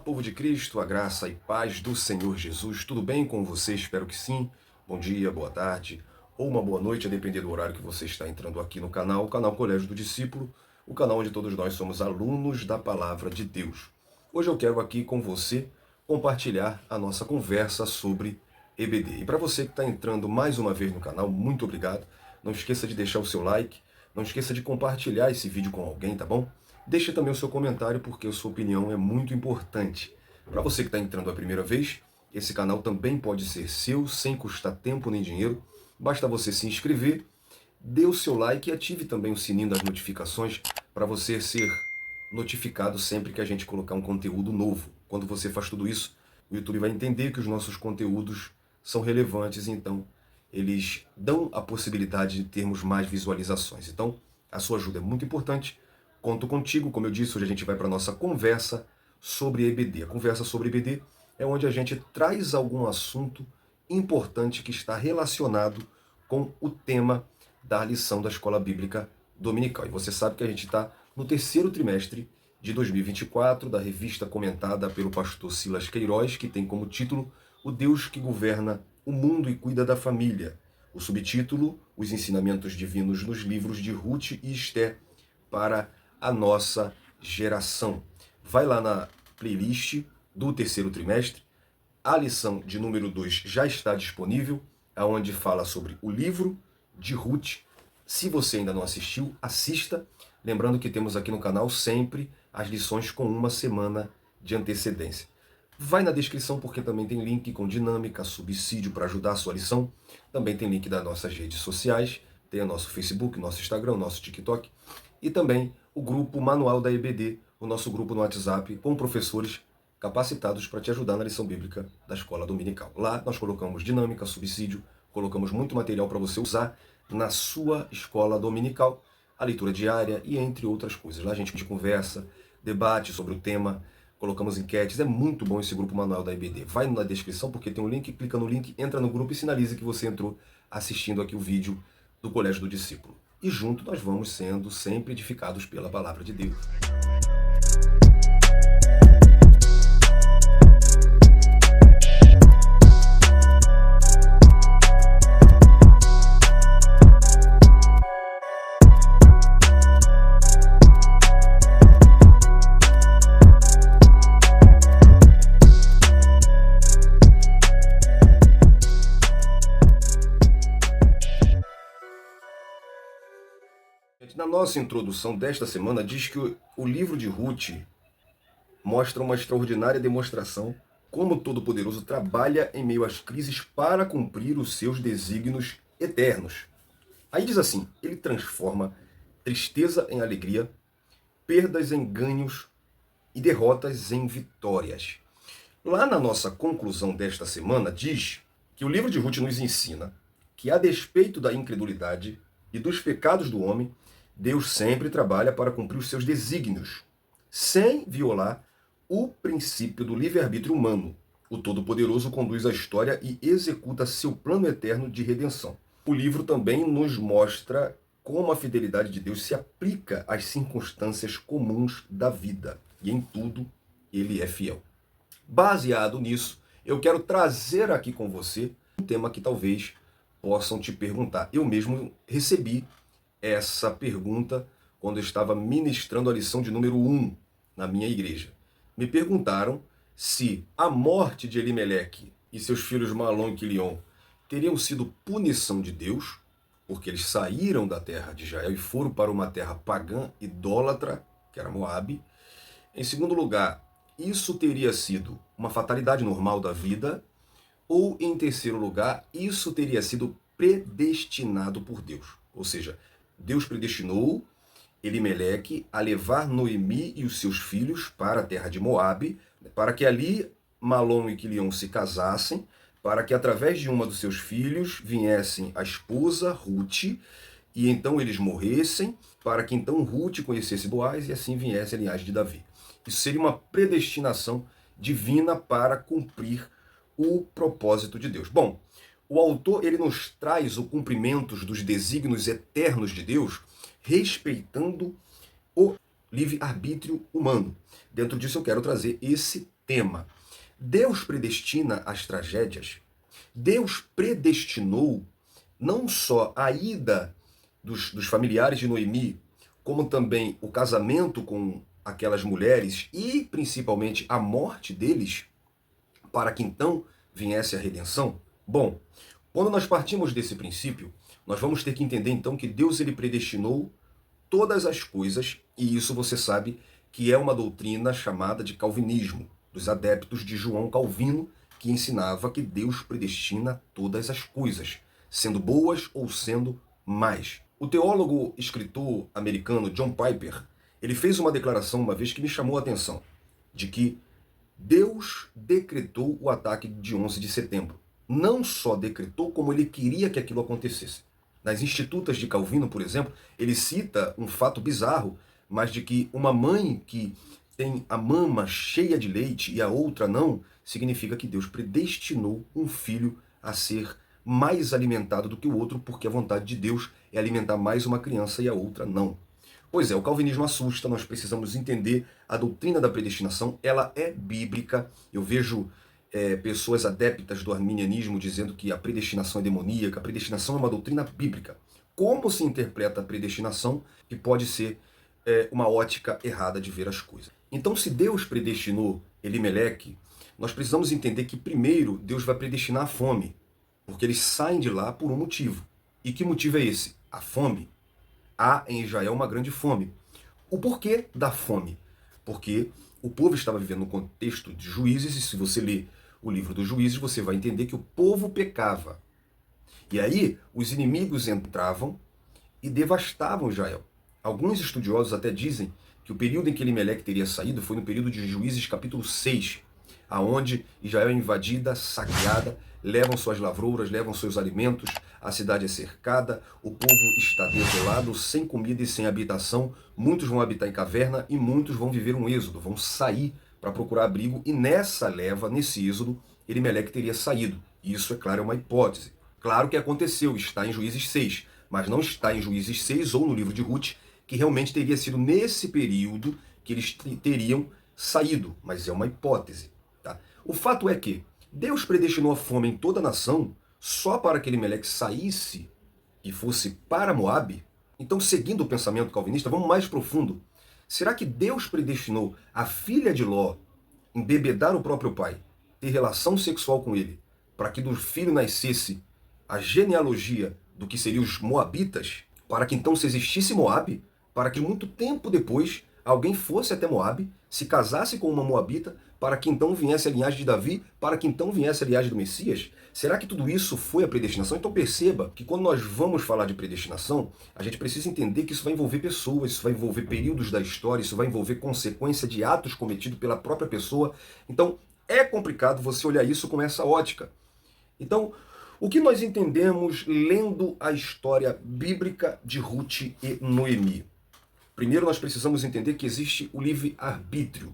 povo de Cristo, a graça e paz do Senhor Jesus. Tudo bem com você? Espero que sim. Bom dia, boa tarde ou uma boa noite, a depender do horário que você está entrando aqui no canal, o canal Colégio do Discípulo, o canal onde todos nós somos alunos da Palavra de Deus. Hoje eu quero aqui com você compartilhar a nossa conversa sobre EBD. E para você que está entrando mais uma vez no canal, muito obrigado. Não esqueça de deixar o seu like, não esqueça de compartilhar esse vídeo com alguém, tá bom? Deixe também o seu comentário, porque a sua opinião é muito importante. Para você que está entrando a primeira vez, esse canal também pode ser seu, sem custar tempo nem dinheiro. Basta você se inscrever, dê o seu like e ative também o sininho das notificações para você ser notificado sempre que a gente colocar um conteúdo novo. Quando você faz tudo isso, o YouTube vai entender que os nossos conteúdos são relevantes, então eles dão a possibilidade de termos mais visualizações. Então, a sua ajuda é muito importante. Conto contigo, como eu disse, hoje a gente vai para a nossa conversa sobre EBD. A conversa sobre EBD é onde a gente traz algum assunto importante que está relacionado com o tema da lição da Escola Bíblica Dominical. E você sabe que a gente está no terceiro trimestre de 2024, da revista comentada pelo pastor Silas Queiroz, que tem como título O Deus que Governa o Mundo e Cuida da Família. O subtítulo, Os Ensinamentos Divinos nos Livros de Ruth e Esté para a nossa geração. Vai lá na playlist do terceiro trimestre, a lição de número 2 já está disponível, onde fala sobre o livro de Ruth. Se você ainda não assistiu, assista. Lembrando que temos aqui no canal sempre as lições com uma semana de antecedência. Vai na descrição porque também tem link com dinâmica, subsídio para ajudar a sua lição. Também tem link das nossas redes sociais, tem o nosso Facebook, nosso Instagram, nosso TikTok e também o grupo Manual da EBD, o nosso grupo no WhatsApp com professores capacitados para te ajudar na lição bíblica da Escola Dominical. Lá nós colocamos dinâmica, subsídio, colocamos muito material para você usar na sua escola dominical, a leitura diária e entre outras coisas. Lá a gente conversa, debate sobre o tema, colocamos enquetes. É muito bom esse grupo Manual da EBD. Vai na descrição porque tem um link, clica no link, entra no grupo e sinaliza que você entrou assistindo aqui o vídeo do Colégio do Discípulo. E junto nós vamos sendo sempre edificados pela Palavra de Deus. Na nossa introdução desta semana diz que o livro de Ruth mostra uma extraordinária demonstração como o Todo-Poderoso trabalha em meio às crises para cumprir os seus desígnios eternos. Aí diz assim, ele transforma tristeza em alegria, perdas em ganhos e derrotas em vitórias. Lá na nossa conclusão desta semana diz que o livro de Ruth nos ensina que, a despeito da incredulidade e dos pecados do homem, Deus sempre trabalha para cumprir os seus desígnios, sem violar o princípio do livre-arbítrio humano. O Todo-Poderoso conduz a história e executa seu plano eterno de redenção. O livro também nos mostra como a fidelidade de Deus se aplica às circunstâncias comuns da vida. E em tudo, ele é fiel. Baseado nisso, eu quero trazer aqui com você um tema que talvez possam te perguntar. Eu mesmo recebi essa pergunta quando eu estava ministrando a lição de número 1 na minha igreja. Me perguntaram se a morte de Elimeleque e seus filhos Malom e Quilion teriam sido punição de Deus, porque eles saíram da terra de Israel e foram para uma terra pagã, idólatra, que era Moabe. Em segundo lugar, isso teria sido uma fatalidade normal da vida, ou em terceiro lugar, isso teria sido predestinado por Deus. Ou seja, Deus predestinou Elimeleque a levar Noemi e os seus filhos para a terra de Moabe, para que ali Malom e Quilion se casassem, para que através de uma dos seus filhos viessem a esposa Ruth, e então eles morressem, para que então Ruth conhecesse Boaz e assim viesse a linhagem de Davi. Isso seria uma predestinação divina para cumprir o propósito de Deus. Bom, o autor ele nos traz o cumprimento dos desígnios eternos de Deus, respeitando o livre-arbítrio humano. Dentro disso eu quero trazer esse tema. Deus predestina as tragédias. Deus predestinou não só a ida dos familiares de Noemi, como também o casamento com aquelas mulheres e principalmente a morte deles, para que então viesse a redenção? Bom, quando nós partimos desse princípio, nós vamos ter que entender então que Deus ele predestinou todas as coisas, e isso você sabe que é uma doutrina chamada de calvinismo, dos adeptos de João Calvino, que ensinava que Deus predestina todas as coisas, sendo boas ou sendo más. O teólogo escritor americano John Piper, ele fez uma declaração uma vez que me chamou a atenção, de que Deus decretou o ataque de 11 de setembro. Não só decretou, como ele queria que aquilo acontecesse. Nas Institutas de Calvino, por exemplo, ele cita um fato bizarro, mas de que uma mãe que tem a mama cheia de leite e a outra não, significa que Deus predestinou um filho a ser mais alimentado do que o outro, porque a vontade de Deus é alimentar mais uma criança e a outra não. Pois é, o calvinismo assusta, nós precisamos entender a doutrina da predestinação, ela é bíblica. Eu vejo pessoas adeptas do arminianismo dizendo que a predestinação é demoníaca. A predestinação é uma doutrina bíblica. Como se interpreta a predestinação, que pode ser uma ótica errada de ver as coisas. Então, se Deus predestinou Elimeleque, nós precisamos entender que primeiro Deus vai predestinar a fome, porque eles saem de lá por um motivo. E que motivo é esse? A fome. Há em Israel uma grande fome. O porquê da fome? Porque o povo estava vivendo no contexto de Juízes, e se você ler o livro dos Juízes, você vai entender que o povo pecava. E aí, os inimigos entravam e devastavam Israel. Alguns estudiosos até dizem que o período em que Elimeleque teria saído foi no período de Juízes capítulo 6, aonde Israel é invadida, saqueada, levam suas lavouras, levam seus alimentos, a cidade é cercada, o povo está desolado, sem comida e sem habitação, muitos vão habitar em caverna e muitos vão viver um êxodo, vão sair para procurar abrigo, e nessa leva, nesse êxodo, Elimeleque teria saído. Isso, é claro, é uma hipótese. Claro que aconteceu, está em Juízes 6, mas não está em Juízes 6 ou no livro de Ruth, que realmente teria sido nesse período que eles teriam saído, mas é uma hipótese. Tá? O fato é que Deus predestinou a fome em toda a nação só para que Elimeleque saísse e fosse para Moabe. Então, seguindo o pensamento calvinista, vamos mais profundo. Será que Deus predestinou a filha de Ló embebedar o próprio pai, ter relação sexual com ele, para que do filho nascesse a genealogia do que seriam os moabitas, para que então se existisse Moabe, para que muito tempo depois alguém fosse até Moabe, se casasse com uma moabita, para que então viesse a linhagem de Davi, para que então viesse a linhagem do Messias? Será que tudo isso foi a predestinação? Então perceba que quando nós vamos falar de predestinação, a gente precisa entender que isso vai envolver pessoas, isso vai envolver períodos da história, isso vai envolver consequência de atos cometidos pela própria pessoa. Então é complicado você olhar isso com essa ótica. Então, o que nós entendemos lendo a história bíblica de Ruth e Noemi? Primeiro, nós precisamos entender que existe o livre-arbítrio.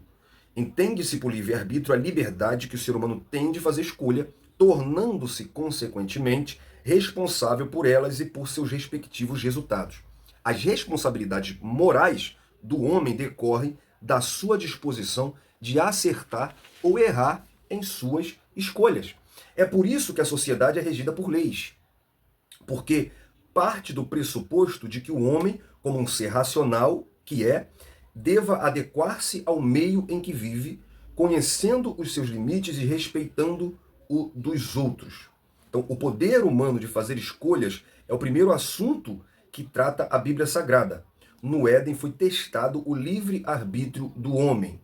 Entende-se por livre-arbítrio a liberdade que o ser humano tem de fazer escolha, tornando-se, consequentemente, responsável por elas e por seus respectivos resultados. As responsabilidades morais do homem decorrem da sua disposição de acertar ou errar em suas escolhas. É por isso que a sociedade é regida por leis, porque parte do pressuposto de que o homem, como um ser racional que é, deva adequar-se ao meio em que vive, conhecendo os seus limites e respeitando o dos outros. Então, o poder humano de fazer escolhas é o primeiro assunto que trata a Bíblia Sagrada. No Éden foi testado o livre-arbítrio do homem.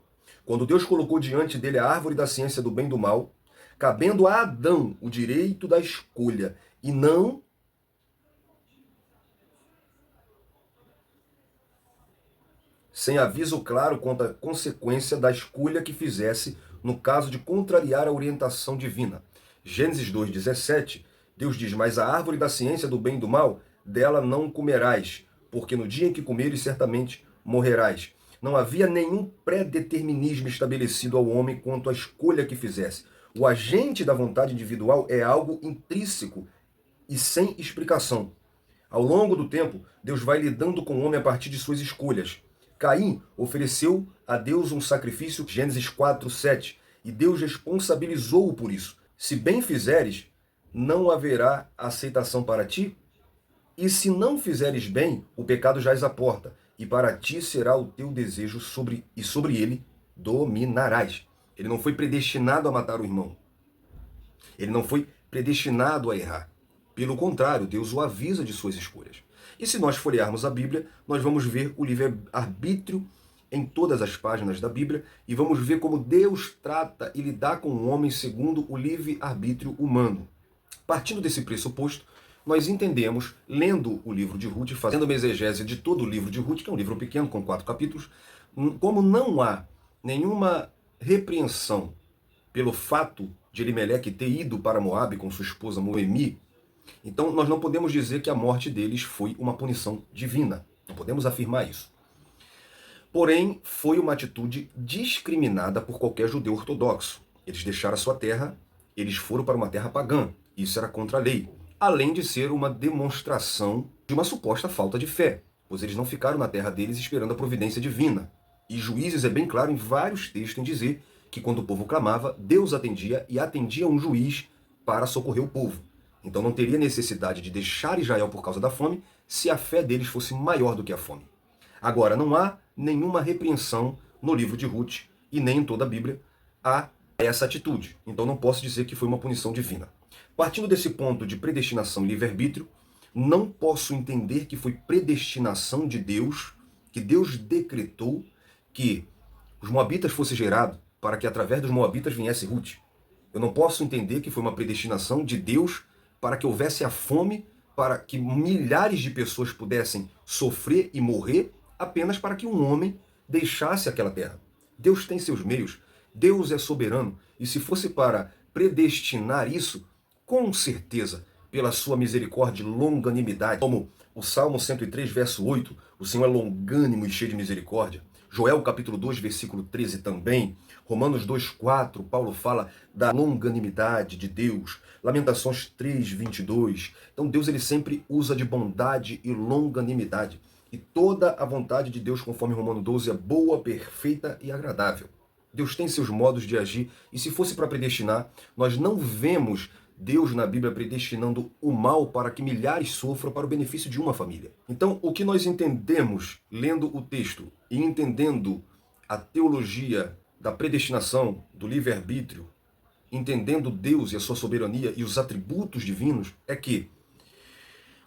Quando Deus colocou diante dele a árvore da ciência do bem e do mal, cabendo a Adão o direito da escolha e não sem aviso claro quanto à consequência da escolha que fizesse no caso de contrariar a orientação divina. Gênesis 2,17, Deus diz: mas a árvore da ciência do bem e do mal, dela não comerás, porque no dia em que comeres certamente morrerás. Não havia nenhum pré-determinismo estabelecido ao homem quanto à escolha que fizesse. O agente da vontade individual é algo intrínseco e sem explicação. Ao longo do tempo, Deus vai lidando com o homem a partir de suas escolhas. Caim ofereceu a Deus um sacrifício, Gênesis 4, 7, e Deus responsabilizou-o por isso. Se bem fizeres, não haverá aceitação para ti, e se não fizeres bem, o pecado jaz à porta, e para ti será o teu desejo e sobre ele dominarás. Ele não foi predestinado a matar o irmão. Ele não foi predestinado a errar. Pelo contrário, Deus o avisa de suas escolhas. E se nós folhearmos a Bíblia, nós vamos ver o livre-arbítrio em todas as páginas da Bíblia e vamos ver como Deus trata e lidar com o homem segundo o livre-arbítrio humano. Partindo desse pressuposto, nós entendemos, lendo o livro de Ruth, fazendo uma exegese de todo o livro de Ruth, que é um livro pequeno, com 4 capítulos, como não há nenhuma repreensão pelo fato de Elimeleque ter ido para Moabe com sua esposa Noemi, então nós não podemos dizer que a morte deles foi uma punição divina. Não podemos afirmar isso. Porém, foi uma atitude discriminada por qualquer judeu ortodoxo. Eles deixaram a sua terra, eles foram para uma terra pagã. Isso era contra a lei. Além de ser uma demonstração de uma suposta falta de fé, pois eles não ficaram na terra deles esperando a providência divina. E Juízes é bem claro em vários textos em dizer que quando o povo clamava, Deus atendia e atendia um juiz para socorrer o povo. Então não teria necessidade de deixar Israel por causa da fome se a fé deles fosse maior do que a fome. Agora, não há nenhuma repreensão no livro de Ruth e nem em toda a Bíblia a essa atitude. Então não posso dizer que foi uma punição divina. Partindo desse ponto de predestinação e livre-arbítrio, não posso entender que foi predestinação de Deus, que Deus decretou que os moabitas fossem gerados para que através dos moabitas viesse Ruth. Eu não posso entender que foi uma predestinação de Deus para que houvesse a fome, para que milhares de pessoas pudessem sofrer e morrer, apenas para que um homem deixasse aquela terra. Deus tem seus meios, Deus é soberano, e se fosse para predestinar isso, com certeza, pela sua misericórdia e longanimidade, como o Salmo 103, verso 8, o Senhor é longânimo e cheio de misericórdia. Joel capítulo 2, versículo 13 também. Romanos 2, 4, Paulo fala da longanimidade de Deus. Lamentações 3, 22. Então Deus ele sempre usa de bondade e longanimidade. E toda a vontade de Deus, conforme Romanos 12, é boa, perfeita e agradável. Deus tem seus modos de agir. E se fosse para predestinar, nós não vemos Deus na Bíblia predestinando o mal para que milhares sofram para o benefício de uma família. Então, o que nós entendemos lendo o texto e entendendo a teologia da predestinação, do livre-arbítrio, entendendo Deus e a sua soberania e os atributos divinos, é que,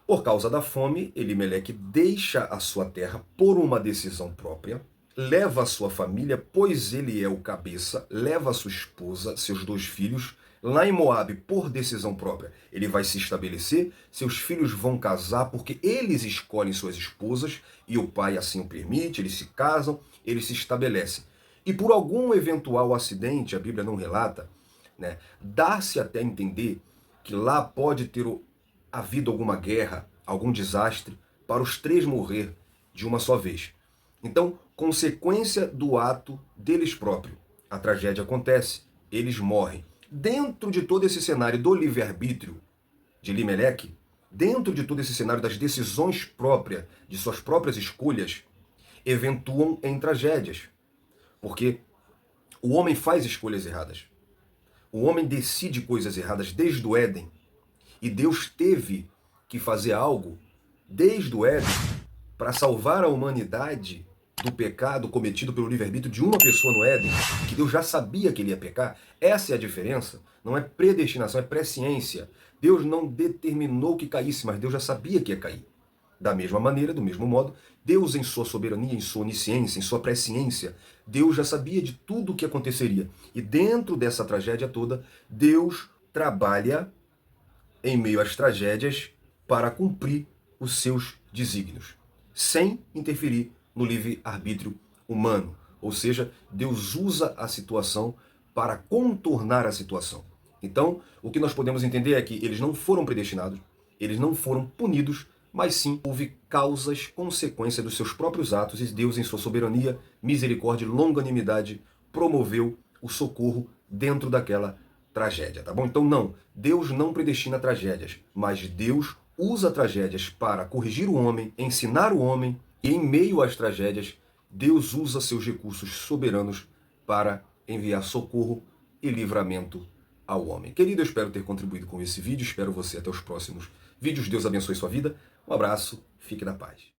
por causa da fome, Elimeleque deixa a sua terra por uma decisão própria, leva a sua família, pois ele é o cabeça, leva a sua esposa, seus 2 filhos, lá em Moabe, por decisão própria, ele vai se estabelecer, seus filhos vão casar porque eles escolhem suas esposas e o pai assim o permite, eles se casam, eles se estabelecem. E por algum eventual acidente, a Bíblia não relata, né, dá-se até a entender que lá pode ter havido alguma guerra, algum desastre, para os 3 morrer de uma só vez. Então, consequência do ato deles próprios, a tragédia acontece, eles morrem. Dentro de todo esse cenário do livre-arbítrio de Elimeleque, dentro de todo esse cenário das decisões próprias, de suas próprias escolhas, eventuam em tragédias. Porque o homem faz escolhas erradas. O homem decide coisas erradas desde o Éden. E Deus teve que fazer algo desde o Éden para salvar a humanidade do pecado cometido pelo livre-arbítrio de uma pessoa no Éden, que Deus já sabia que ele ia pecar. Essa é a diferença. Não é predestinação, é presciência. Deus não determinou que caísse, mas Deus já sabia que ia cair. Da mesma maneira, do mesmo modo, Deus em sua soberania, em sua onisciência, em sua presciência, Deus já sabia de tudo o que aconteceria. E dentro dessa tragédia toda, Deus trabalha em meio às tragédias para cumprir os seus desígnios, sem interferir no livre-arbítrio humano. Ou seja, Deus usa a situação para contornar a situação. Então, o que nós podemos entender é que eles não foram predestinados, eles não foram punidos, mas sim houve causas, consequência dos seus próprios atos, e Deus, em sua soberania, misericórdia e longanimidade, promoveu o socorro dentro daquela tragédia, tá bom? Então não, Deus não predestina tragédias, mas Deus usa tragédias para corrigir o homem, ensinar o homem, e em meio às tragédias, Deus usa seus recursos soberanos para enviar socorro e livramento ao homem. Querido, eu espero ter contribuído com esse vídeo, espero você até os próximos vídeos. Deus abençoe sua vida. Um abraço, fique na paz.